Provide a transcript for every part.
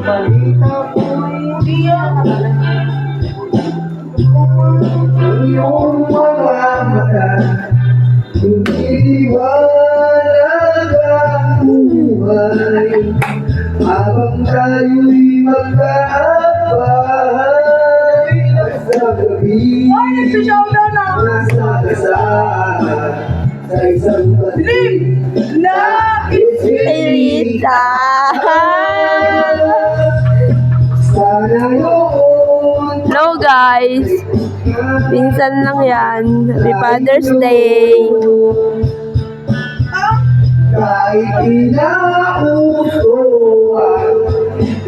balita ko'y iyong mga mata, iniwanag ang buhay, habang tayo'y magkaabay, sa gabi, nasa kasaan, sa isang palim na Elita. sana yun. Hello guys. Pinsan lang yan. Happy Father's Day. Kahit inausuan,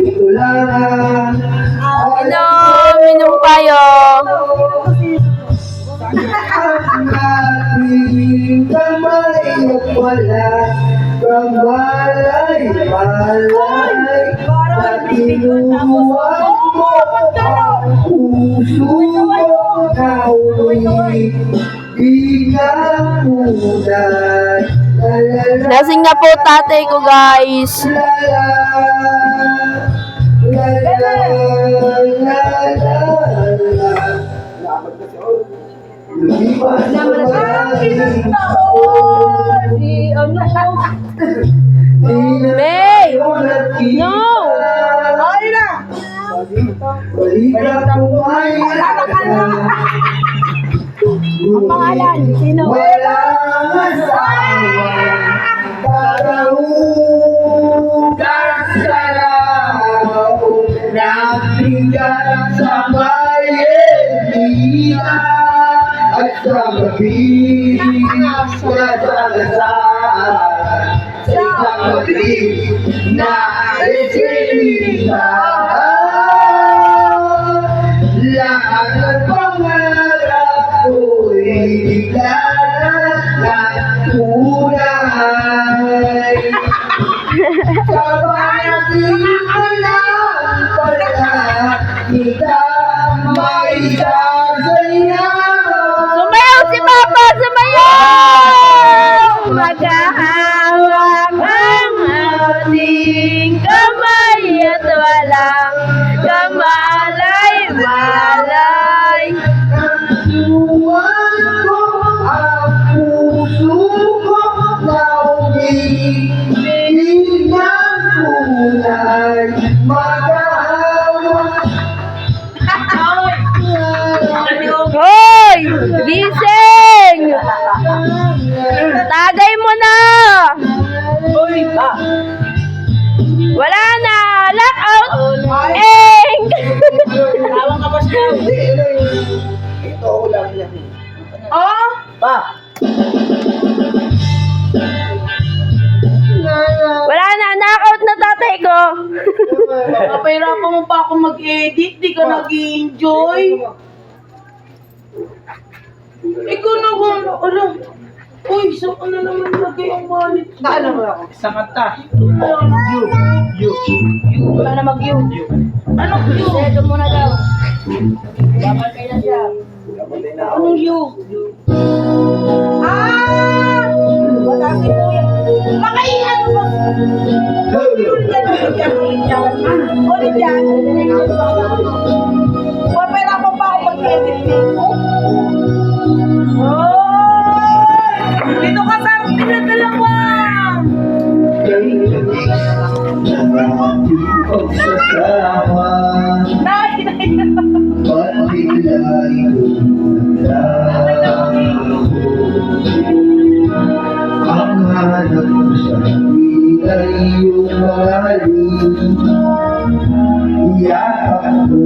ito lang Inom kayo. ang ating kamay at wala kang malay-malay. Patinuruan mo ang puso nawa'y ikamunay. Lasing na po tatay ko guys. May! No! Ay na! Balita kung may Ang pangalan, sino? walang asawa, karahugas ka lang, nabigyan sa bayendita, at sa gabi, nagsagasaan, sa isang madilim na eskinita. Lahat ng pangarap ko'y bigla na tunay. Kapanatin ka lang pala, kita may sasayaw. Sumayaw si Papa! Sumayaw! Maghahawak ang ating kamay at walang kamalay-malay. Iwan ko ang puso ko na umiinig ng kulay. Mag-aawa Hoy! Gising! Tagay mo na! Wala na! Lockout! Eng! Tawang ka pa siya. Ito lang yan. Oh! Pa! Wala na! Knockout na tatay ko! Napahirapan mo pa ako mag-edit, di ka nag-enjoy. Ikaw na ba? Alam. Uy, saan ka na naman lagay ang wallet? Ano mo ako? Sa mata. You. Wala na mag-you. Ano you? Dedo mo na daw. Dapat kayo na siya. Anong you? Ah! Matasi po yan. Makaiyan mo ba? Ulit yan. Ulit yan. Papahirapan pa ako mag-edit dito. Dito ka sa akin na dalawa! Pagsasama, Nay! ba't bigla ang hanap ko sa akin ay iyong mahalin. Iyak ako,